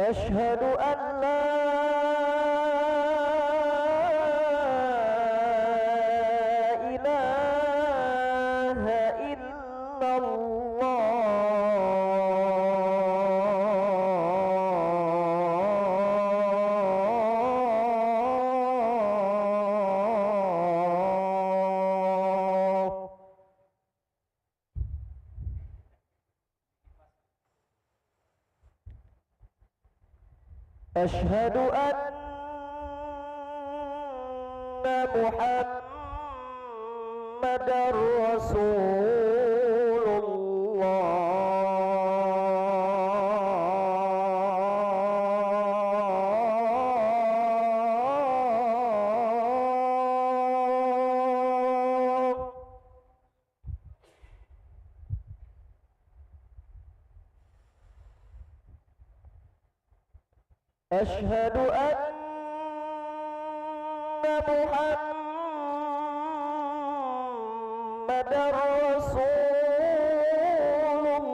أشهد أن لا إله إلا الله. أشهد أن محمدًا رسول الله. أشهد أن محمدًا رسول الله.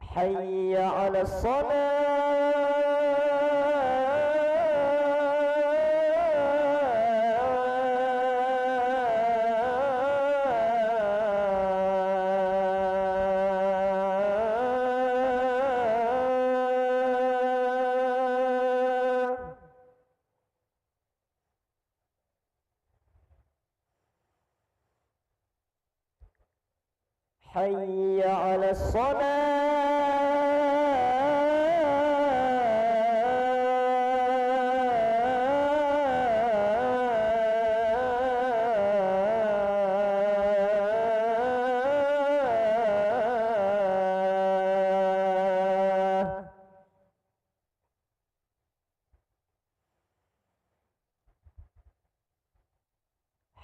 حي على الصلاة. حي على الصلاة.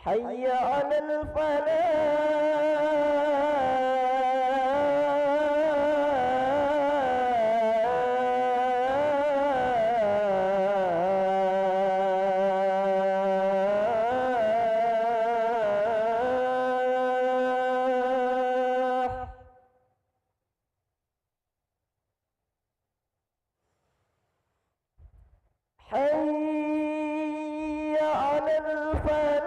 حي على الفلاح. حي على الفلاح.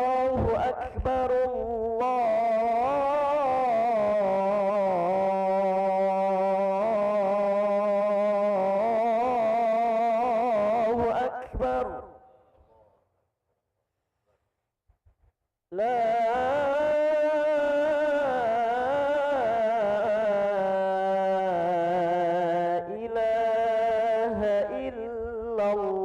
الله أكبر الله أكبر. لا إله إلا الله.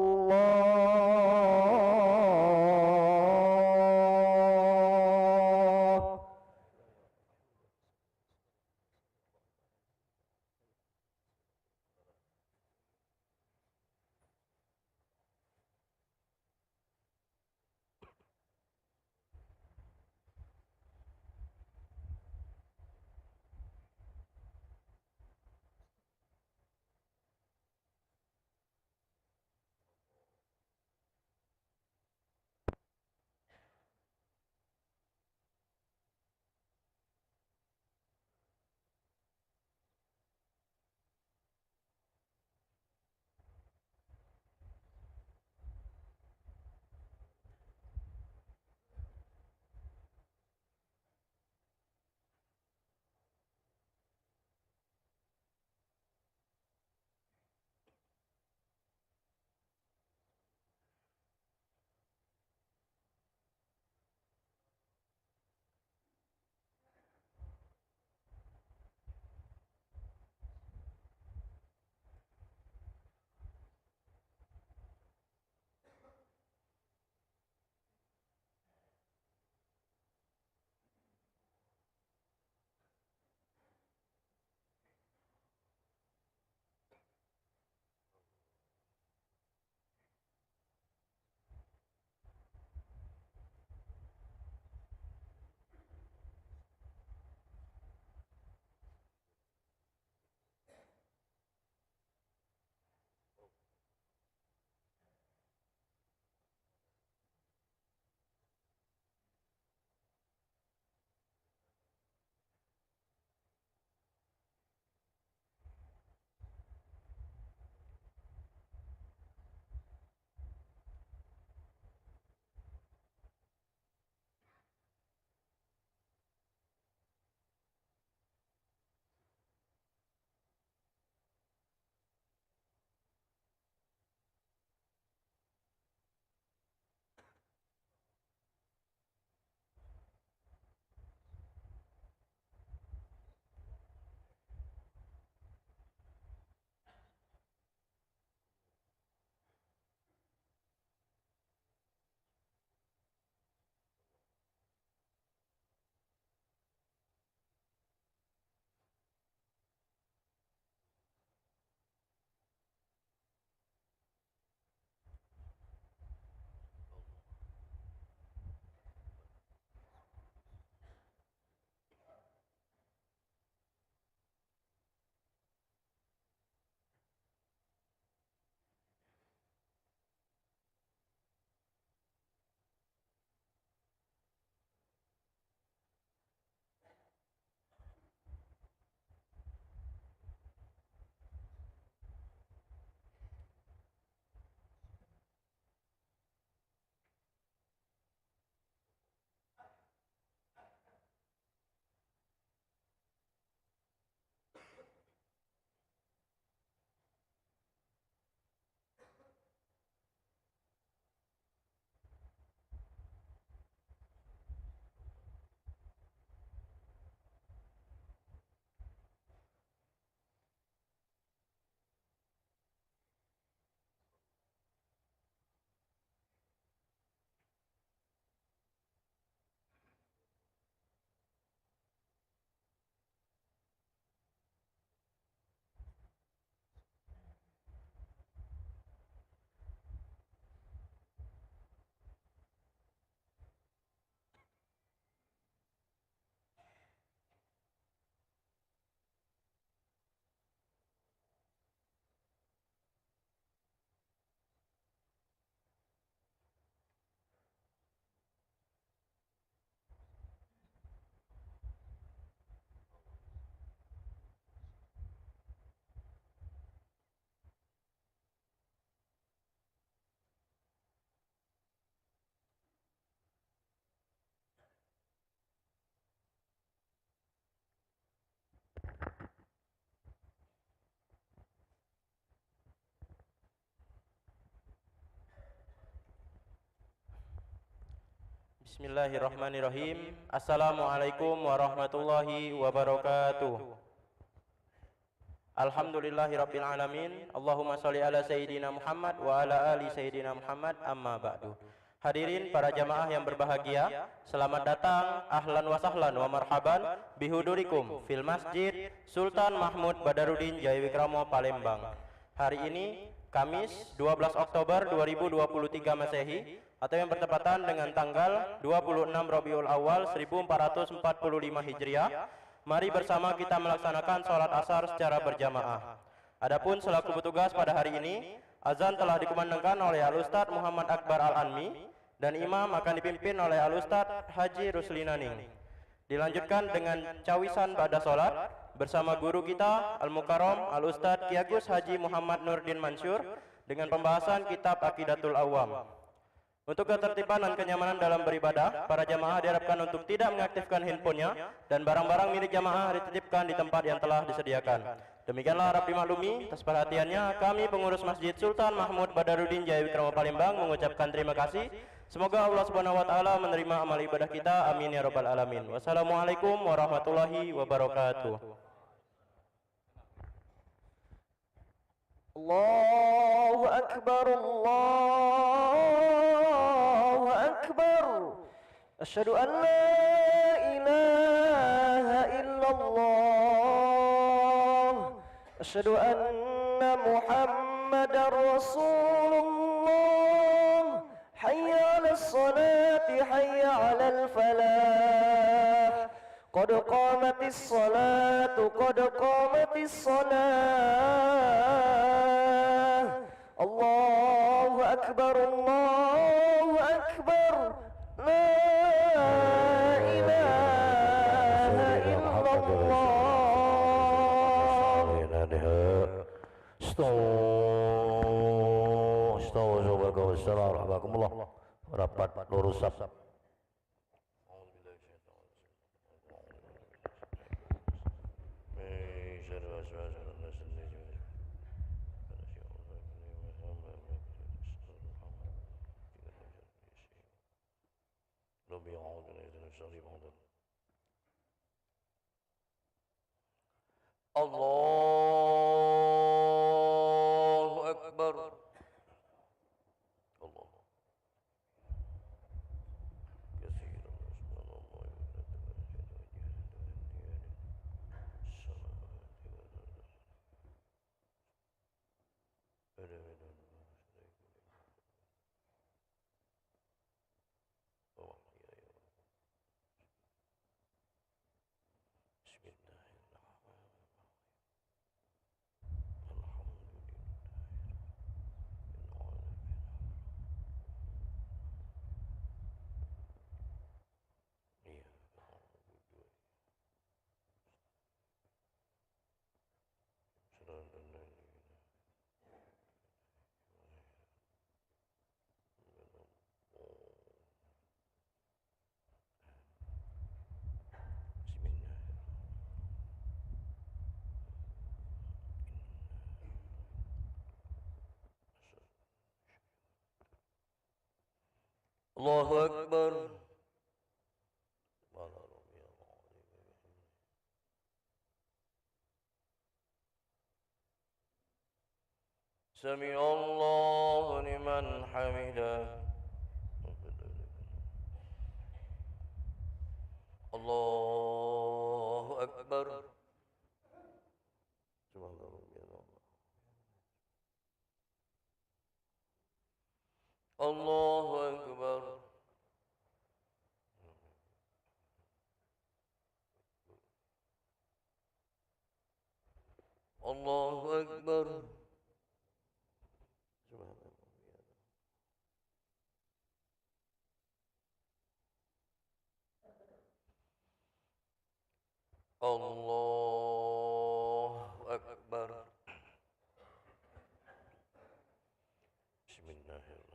Bismillahirrahmanirrahim. Assalamualaikum warahmatullahi wabarakatuh. Alhamdulillahirabbil alamin. Allahumma shalli ala sayyidina Muhammad wa ala ali sayyidina Muhammad, amma ba'du. Hadirin para jamaah yang berbahagia, selamat datang, ahlan wa sahlan wa marhaban bihudurikum fil Masjid Sultan Mahmud Badarudin Jayawikrama Palembang. Hari ini Kamis 12 Oktober 2023 Masehi atau yang bertepatan dengan tanggal 26 Rabiul Awal 1445 Hijriah. Mari bersama kita melaksanakan sholat asar secara berjamaah. Adapun selaku petugas pada hari ini, azan telah dikumandangkan oleh Al-Ustadz Muhammad Akbar Al-Anmi dan imam akan dipimpin oleh Al-Ustadz Haji Rusli Naning. Dilanjutkan dengan cawisan pada sholat bersama guru kita Al-Mukarram Al-Ustadz Ki Agus Haji Muhammad Nurdin Mansur dengan pembahasan kitab Aqidatul Awam. Untuk ketertiban dan kenyamanan dalam beribadah, para jamaah diharapkan untuk tidak mengaktifkan handphonenya dan barang-barang milik jamaah dititipkan di tempat yang telah disediakan. Demikianlah harap dimaklumi. Atas perhatiannya, kami pengurus Masjid Sultan Mahmud Badarudin Jayawikrama Palembang mengucapkan terima kasih. Semoga Allah Subhanahu wa taala menerima amal ibadah kita. Amin ya rabbal alamin. Wassalamualaikum warahmatullahi wabarakatuh. Allahu akbar, Allahu akbar. Asyhadu an la ilaha illallah. Asyhadu anna Muhammadar Rasulullah. Hayya 'alas salati, hayya 'alal falah. Qad qamatis salatu, qad qamatis salah. Allahu akbar, Allahu akbar. La ilaha illallah. Assalamualaikum rapat lurus sab. Allahu akbar. Allah. Allahu akbar. Sami Allahu liman hamidah. Allahu akbar. Allahu akbar. Allahu akbar. Allahu akbar. Bismillahirrahmanirrahim.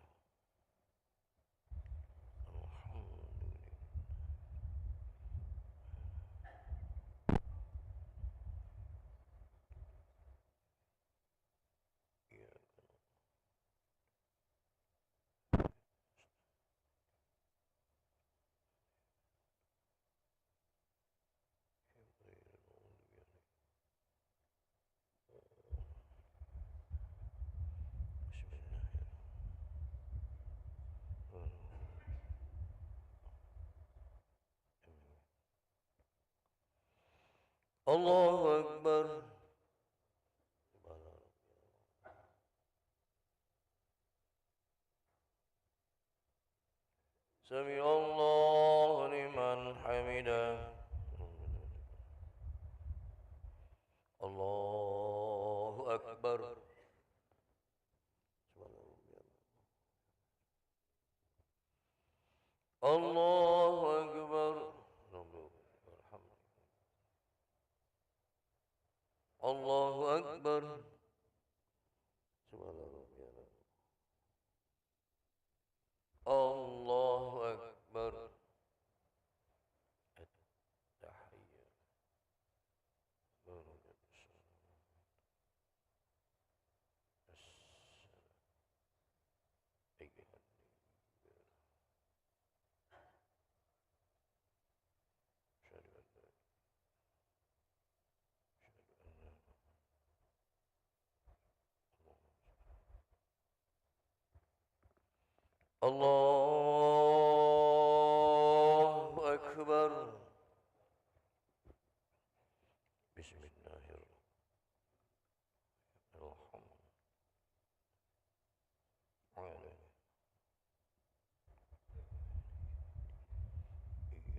الله أكبر. سمع الله لمن حمده. الله أكبر. الله أكبر. الله أكبر. الله أكبر. الله أكبر. بسم الله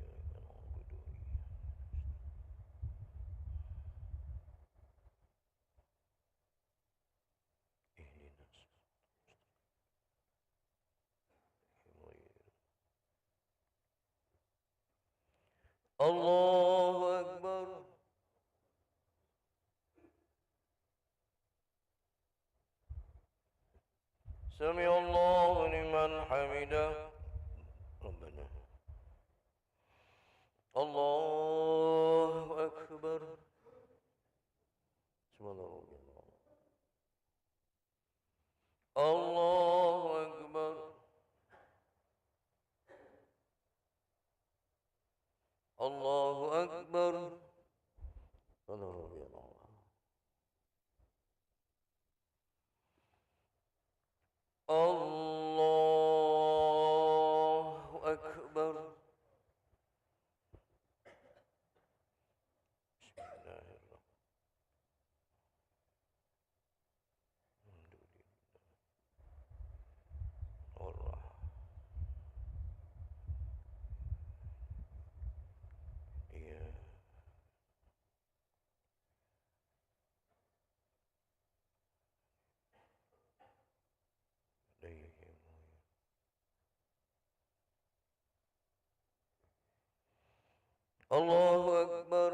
الرحمن الرحيم. إياك نعبد اهدنا الله أكبر. سمع الله لمن حمده. ربنا الله أكبر. الله أكبر. الله أكبر. الله أكبر. بسم الله الرحمن الرحيم. الله أكبر.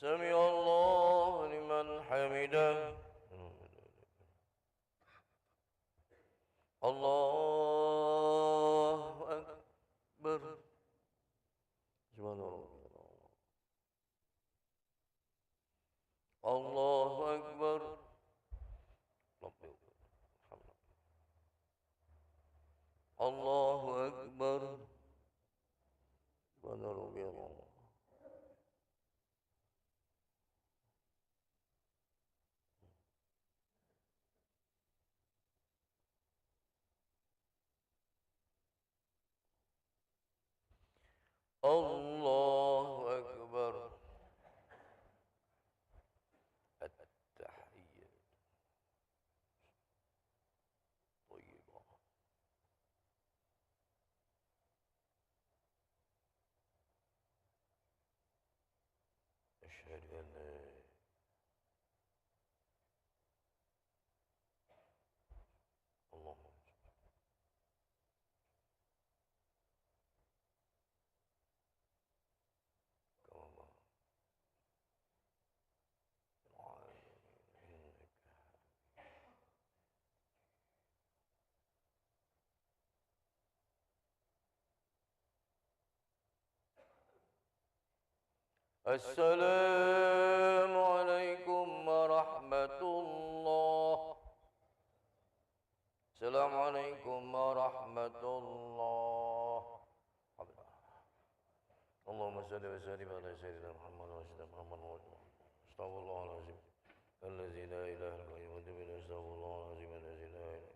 سمع الله لمن حمده. الله أكبر. الله أكبر. الله أكبر. الله أكبر. التحية طيبة. أشهد أن لا الله كما السلام عليكم ورحمة الله. السلام عليكم ورحمة الله. اللهم صل وسلم على سيدنا محمد وسيدنا محمد. استغفر الله العظيم الذي لا إله إلا هو. استغفر الله العظيم الذي لا إله إلا هو.